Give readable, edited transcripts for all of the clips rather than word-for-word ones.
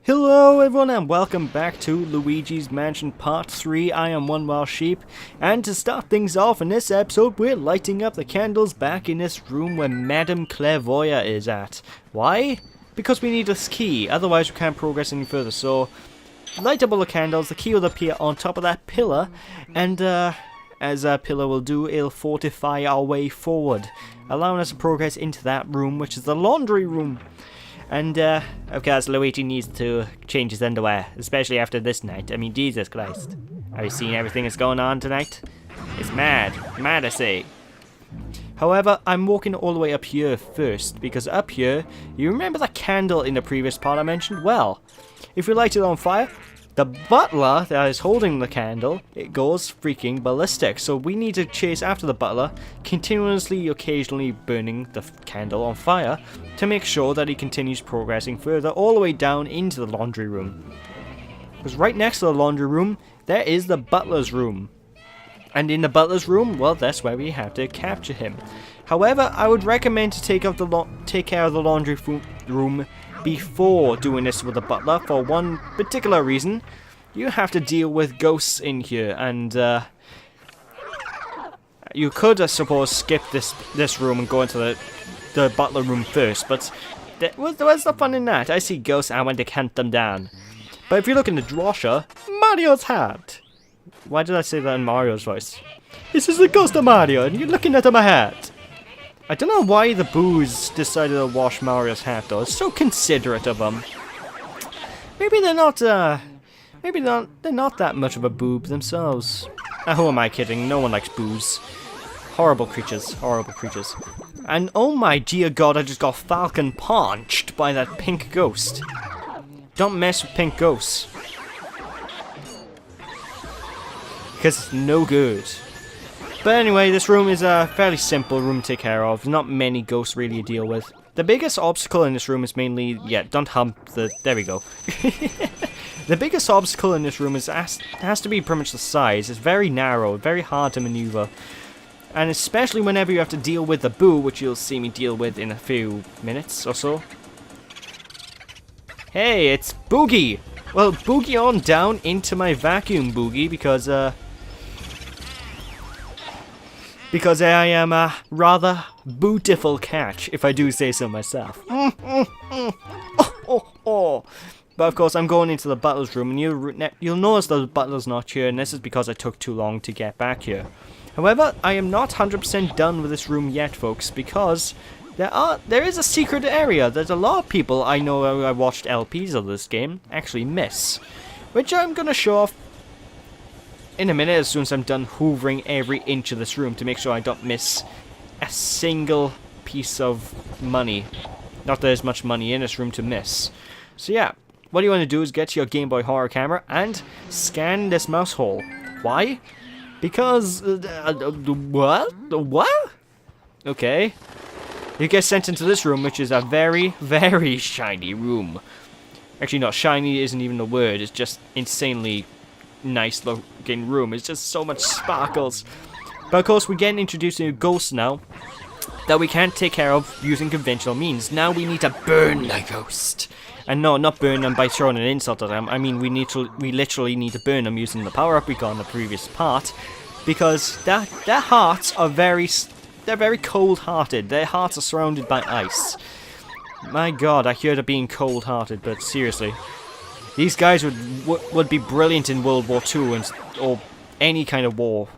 Hello everyone and welcome back to Luigi's Mansion Part 3. I am One Wild Sheep, and to start things off in this episode, we're lighting up the candles back in this room where Madame Clairvoyant is at. Why? Because we need this key, otherwise we can't progress any further. So, light up all the candles, the key will appear on top of that pillar, and as a pillar will do, it'll fortify our way forward, allowing us to progress into that room, which is the laundry room. And, of course, Luigi needs to change his underwear, especially after this night. I mean, Jesus Christ. Have you seen everything that's going on tonight? It's mad. Mad, I say. However, I'm walking all the way up here first, because up here, you remember the candle in the previous part I mentioned? Well, if you light it on fire, the butler that is holding the candle, it goes freaking ballistic. So we need to chase after the butler, continuously, occasionally burning the candle on fire to make sure that he continues progressing further all the way down into the laundry room. Because right next to the laundry room, there is the butler's room. And in the butler's room, well, that's where we have to capture him. However, I would recommend to take care of the laundry room before doing this with the butler, for one particular reason. You have to deal with ghosts in here, and you could, I suppose, skip this room and go into the butler room first, but what's the fun in that? I see ghosts, I want to hunt them down. But if you look in the drawers, Mario's hat. Why did I say that in Mario's voice? This is the ghost of Mario, and you're looking at my hat. I don't know why the boos decided to wash Mario's hat though. It's so considerate of them. Maybe they're not they're not that much of a boob themselves. Who am I kidding? No one likes boos. Horrible creatures, horrible creatures. And oh my dear god, I just got falcon punched by that pink ghost. Don't mess with pink ghosts. Because it's no good. But anyway, this room is a fairly simple room to take care of. Not many ghosts really to deal with. The biggest obstacle in this room is mainly... Yeah, don't hump the... There we go. The biggest obstacle in this room has to be pretty much the size. It's very narrow, very hard to maneuver. And especially whenever you have to deal with the boo, which you'll see me deal with in a few minutes or so. Hey, it's Boogie! Well, boogie on down into my vacuum, Boogie, because I am a rather beautiful cat, if I do say so myself. But of course, I'm going into the butler's room, and you'll notice the butler's not here, and this is because I took too long to get back here. However, I am not 100% done with this room yet, folks, because there is a secret area that a lot of people I know I watched LPs of this game actually miss, which I'm gonna show off in a minute as soon as I'm done hoovering every inch of this room to make sure I don't miss a single piece of money. Not that there's much money in this room to miss. So yeah, what you want to do is get your Game Boy horror camera and scan this mouse hole. Why? Because... what? What? Okay. You get sent into this room, which is a very, very shiny room. Actually, not shiny isn't even the word, it's just insanely nice looking room. It's just so much sparkles. But of course, we're getting introduced to ghosts now that we can't take care of using conventional means. Now we need to burn the ghost. And no, not burn them by throwing an insult at them. I mean, we literally need to burn them using the power-up we got in the previous part, because their hearts are very cold-hearted. Their hearts are surrounded by ice. My god, I hear they're being cold-hearted, but seriously. These guys would be brilliant in World War II or any kind of war.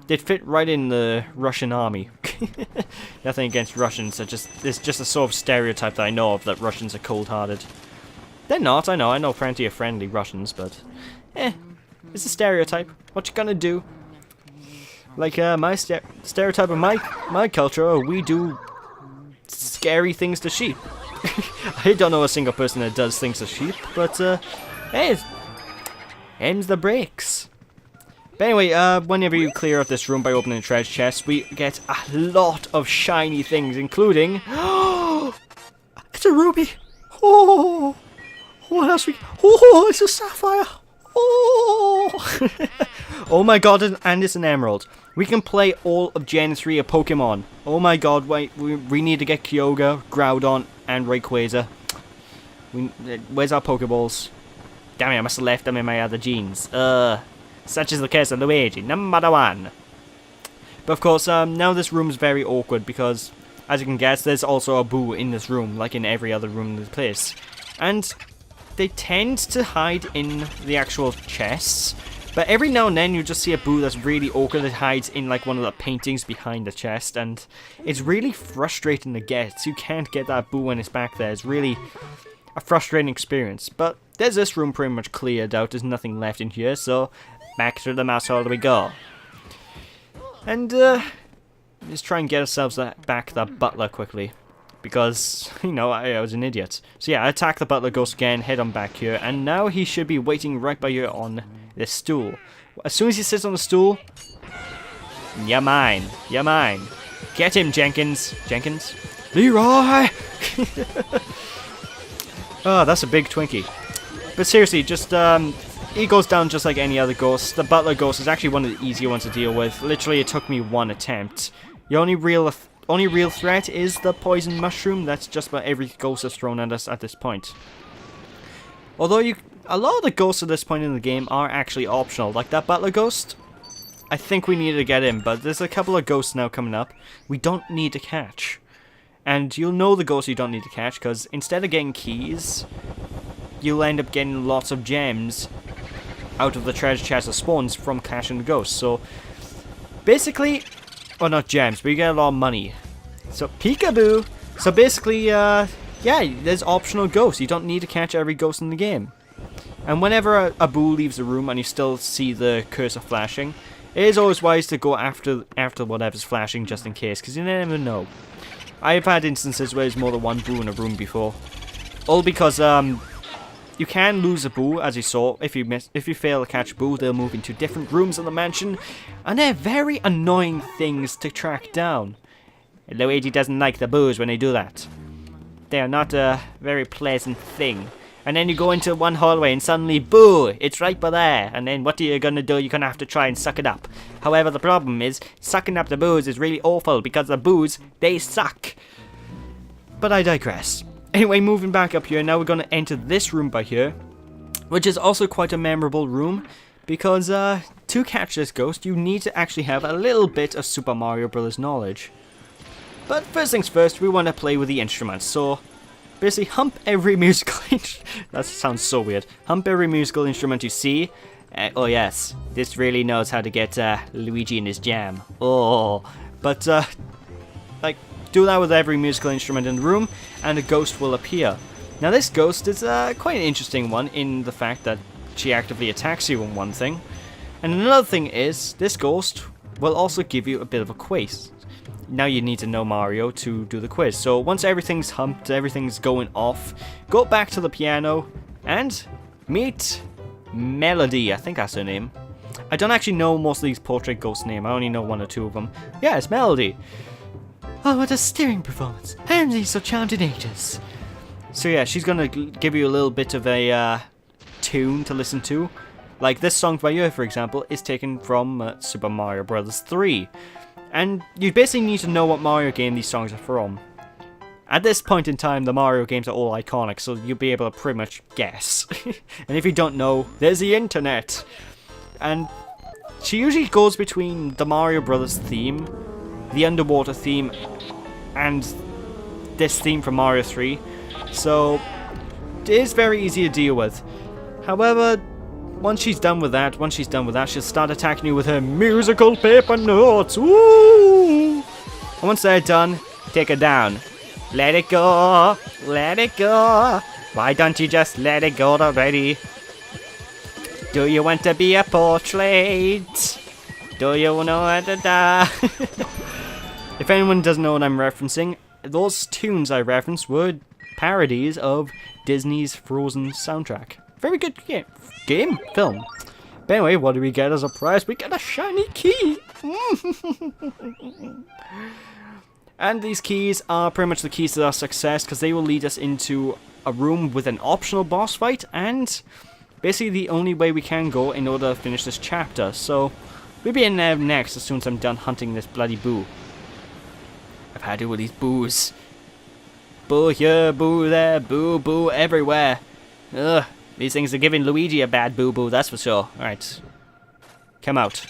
They'd fit right in the Russian army. Nothing against Russians, it's just a sort of stereotype that I know of, that Russians are cold-hearted. They're not, I know plenty of friendly Russians, but... it's a stereotype. What you gonna do? Like, my stereotype of my culture, we do scary things to sheep. I don't know a single person that does things to sheep, but, hey, ends the breaks. But anyway, whenever you clear out this room by opening the treasure chest, we get a lot of shiny things, including... It's a ruby! Oh! What else we... Oh, it's a sapphire! Oh! Oh my god, and it's an emerald. We can play all of Gen 3 of Pokemon. Oh my god, wait, we need to get Kyogre, Groudon, and Rayquaza. Where's our Pokeballs? Damn it, I must have left them in my other jeans. Such is the case of Luigi, number 1. But of course, now this room is very awkward because, as you can guess, there's also a Boo in this room, like in every other room in this place. And they tend to hide in the actual chests, but every now and then you just see a Boo that's really awkward that hides in like one of the paintings behind the chest, and it's really frustrating to get. So you can't get that Boo when it's back there. It's really a frustrating experience. But there's this room pretty much cleared out. There's nothing left in here, so back through the mouse hole we go. And let's try and get ourselves back that butler quickly, because, you know, I was an idiot. So yeah, attack the butler ghost again, head on back here, and now he should be waiting right by you on this stool. As soon as he sits on the stool, you're mine, you're mine. Get him, Jenkins. Jenkins? Leroy! Oh, that's a big Twinkie. But seriously, just, he goes down just like any other ghost. The butler ghost is actually one of the easier ones to deal with. Literally, it took me 1 attempt. The only real threat is the poison mushroom. That's just about every ghost that's thrown at us at this point. Although a lot of the ghosts at this point in the game are actually optional. Like that butler ghost, I think we need to get him, but there's a couple of ghosts now coming up we don't need to catch. And you'll know the ghosts you don't need to catch, because instead of getting keys, you'll end up getting lots of gems out of the treasure chest of spawns from catching the ghosts. So basically, well, not gems, but you get a lot of money. So peekaboo. So basically, yeah, there's optional ghosts. You don't need to catch every ghost in the game. And whenever a Boo leaves the room and you still see the cursor flashing, it is always wise to go after whatever's flashing, just in case, because you never know. I've had instances where there's more than one Boo in a room before. All because you can lose a Boo, as you saw. If you fail to catch a Boo, they'll move into different rooms of the mansion, and they're very annoying things to track down. Luigi doesn't like the Boos when they do that. They are not a very pleasant thing. And then you go into one hallway and suddenly, Boo, it's right by there. And then what are you gonna do? You're gonna have to try and suck it up. However, the problem is, sucking up the Boos is really awful because the Boos, they suck. But I digress. Anyway, moving back up here, now we're gonna enter this room by here, which is also quite a memorable room, because to catch this ghost, you need to actually have a little bit of Super Mario Bros. Knowledge. But first things first, we want to play with the instruments, so basically hump every musical that sounds so weird. Hump every musical instrument you see. Oh yes, this really knows how to get Luigi in his jam. Oh, but like, do that with every musical instrument in the room, and a ghost will appear. Now this ghost is quite an interesting one in the fact that she actively attacks you on one thing. And another thing is, this ghost will also give you a bit of a quiz. Now you need to know Mario to do the quiz. So once everything's humped, everything's going off, go back to the piano and meet Melody. I think that's her name. I don't actually know most of these portrait ghosts' names. I only know 1 or 2 of them. Yeah, it's Melody. Oh, what a stirring performance. And these so charmed teenagers. So yeah, she's gonna give you a little bit of a tune to listen to. Like this song by her, for example, is taken from Super Mario Bros. 3. And you basically need to know what Mario game these songs are from. At this point in time, the Mario games are all iconic, so you'll be able to pretty much guess. And if you don't know, there's the internet. And she usually goes between the Mario Brothers theme, the underwater theme, and this theme from Mario 3. So it is very easy to deal with. However, once she's done with that, she'll start attacking you with her musical paper notes. Woo! And once they're done, take her down. Let it go, let it go. Why don't you just let it go already? Do you want to be a portrait? Do you know how to die? If anyone doesn't know what I'm referencing, those tunes I referenced were parodies of Disney's Frozen soundtrack. Very good film. But anyway, what do we get as a prize? We get a shiny key! And these keys are pretty much the keys to our success, because they will lead us into a room with an optional boss fight, and basically the only way we can go in order to finish this chapter. So we'll be in there next as soon as I'm done hunting this bloody Boo. I've had it with these Boos. Boo here, boo there, boo boo everywhere. Ugh, these things are giving Luigi a bad boo-boo, that's for sure. Alright. Come out.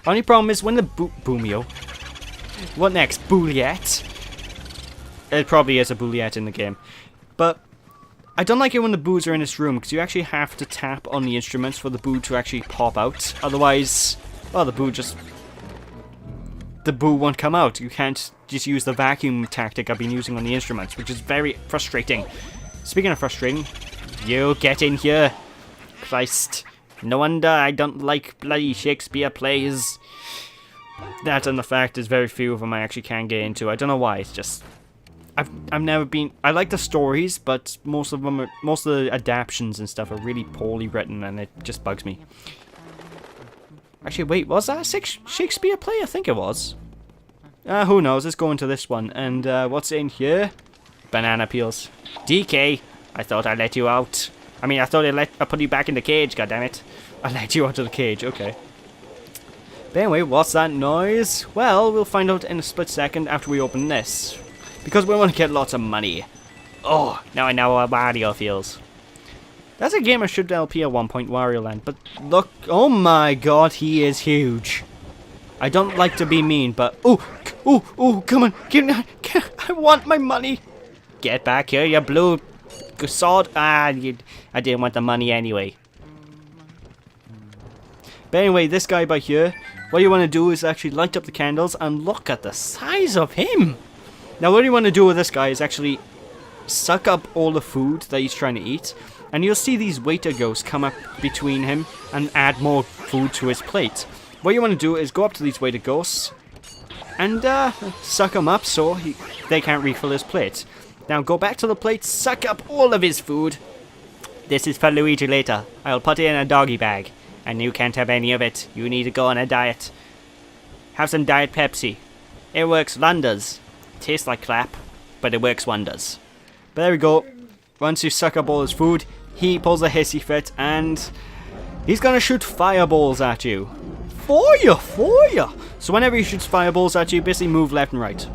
Only problem is when the boomio. What next? Bouliette? It probably is a bouliette in the game. But I don't like it when the boos are in this room, because you actually have to tap on the instruments for the boo to actually pop out. Otherwise, well, the boo won't come out. You can't just use the vacuum tactic I've been using on the instruments, which is very frustrating. Speaking of frustrating, you get in here. Christ. No wonder I don't like bloody Shakespeare plays. That and the fact is very few of them I actually can get into. I don't know why, it's just... I've never been... I like the stories, but most of the adaptions and stuff are really poorly written, and it just bugs me. Actually, wait, was that a Shakespeare play? I think it was. Who knows? Let's go into this one. And what's in here? Banana peels. DK, I thought I let you out. I mean, I thought I put you back in the cage, goddammit. I let you out of the cage, okay. But anyway, what's that noise? Well, we'll find out in a split second after we open this. Because we want to get lots of money. Oh, now I know how Mario feels. That's a game I should LP at one point, Wario Land. But look, oh my god, he is huge. I don't like to be mean, but... Oh, come on. I want my money. Get back here, you blue sword. I didn't want the money anyway. But anyway, this guy by here, what you want to do is actually light up the candles and look at the size of him. Now what you want to do with this guy is actually suck up all the food that he's trying to eat, and you'll see these waiter ghosts come up between him and add more food to his plate. What you want to do is go up to these waiter ghosts and suck them up so they can't refill his plate. Now go back to the plate, suck up all of his food. This is for Luigi later. I'll put it in a doggy bag, and you can't have any of it. You need to go on a diet. Have some Diet Pepsi. It works wonders. Tastes like crap, but it works wonders. But there we go. Once you suck up all his food, he pulls a hissy fit and he's gonna shoot fireballs at you. For you! So whenever he shoots fireballs at you, basically move left and right.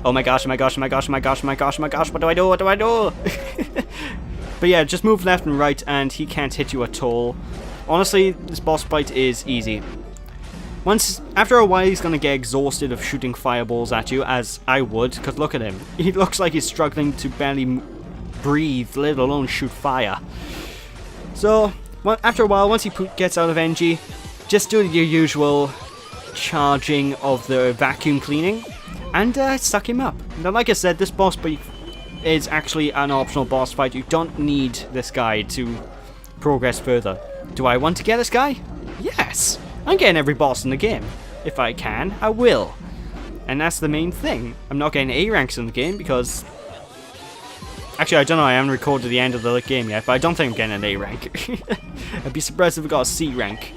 Oh my gosh, what do I do? But yeah, just move left and right and he can't hit you at all. Honestly, this boss fight is easy. After a while, he's going to get exhausted of shooting fireballs at you, as I would, because look at him. He looks like he's struggling to barely breathe, let alone shoot fire. So, after a while, once he gets out of energy, just do your usual charging of the vacuum cleaning, and suck him up. Now, like I said, this boss fight is actually an optional boss fight. You don't need this guy to progress further. Do I want to get this guy? Yes! I'm getting every boss in the game. If I can, I will. And that's the main thing. I'm not getting A ranks in the game because... Actually, I don't know, I haven't recorded the end of the game yet, but I don't think I'm getting an A rank. I'd be surprised if we got a C rank.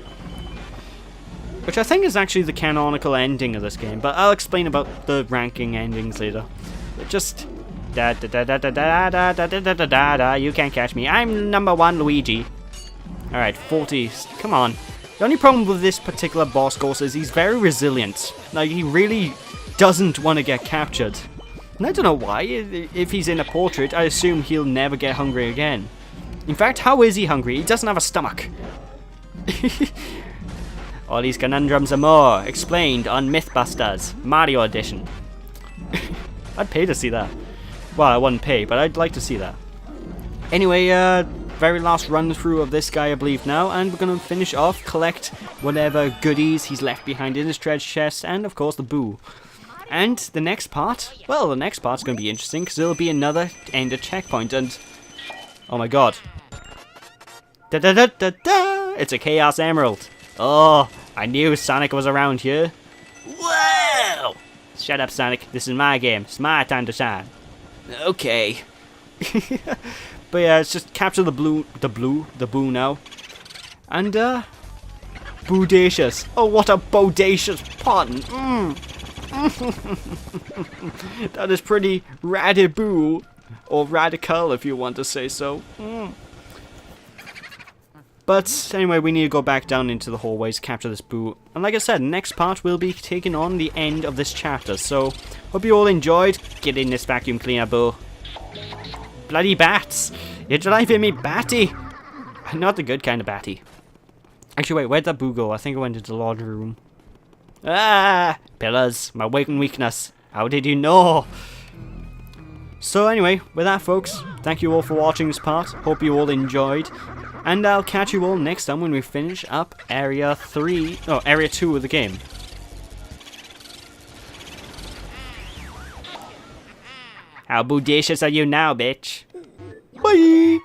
Which I think is actually the canonical ending of this game, but I'll explain about the ranking endings later. But just... Da da da da da da da da da da da da, you can't catch me. I'm number 1 Luigi. Alright, 40. Come on. The only problem with this particular boss ghost is he's very resilient. Like, he really doesn't want to get captured. And I don't know why. If he's in a portrait, I assume he'll never get hungry again. In fact, how is he hungry? He doesn't have a stomach. All these conundrums and more explained on Mythbusters Mario Edition. I'd pay to see that. Well, I wouldn't pay, but I'd like to see that. Anyway, very last run through of this guy, I believe now, and we're going to finish off, collect whatever goodies he's left behind in his treasure chest, and of course the boo. And the next part, well, the next part's going to be interesting, because it'll be another ender checkpoint, and oh my god. Da da da da da! It's a Chaos Emerald. Oh, I knew Sonic was around here. Whoa! Shut up, Sonic. This is my game. It's my time to shine. Okay. But yeah, let's just capture the boo now. And, bodacious. Oh, what a bodacious pun. That is pretty radiboo. Or radical, if you want to say so. But, anyway, we need to go back down into the hallways, capture this boo. And like I said, next part will be taking on the end of this chapter. So, Hope you all enjoyed. Get in this vacuum cleaner, boo. Bloody bats. You're driving me batty. Not the good kind of batty. Actually, wait, where'd that boo go? I think it went into the laundry room. Ah! Pillars. My weakness. How did you know? So anyway, with that, folks, thank you all for watching this part. Hope you all enjoyed. And I'll catch you all next time when we finish up Area 2 of the game. How bodacious are you now, bitch? Bye!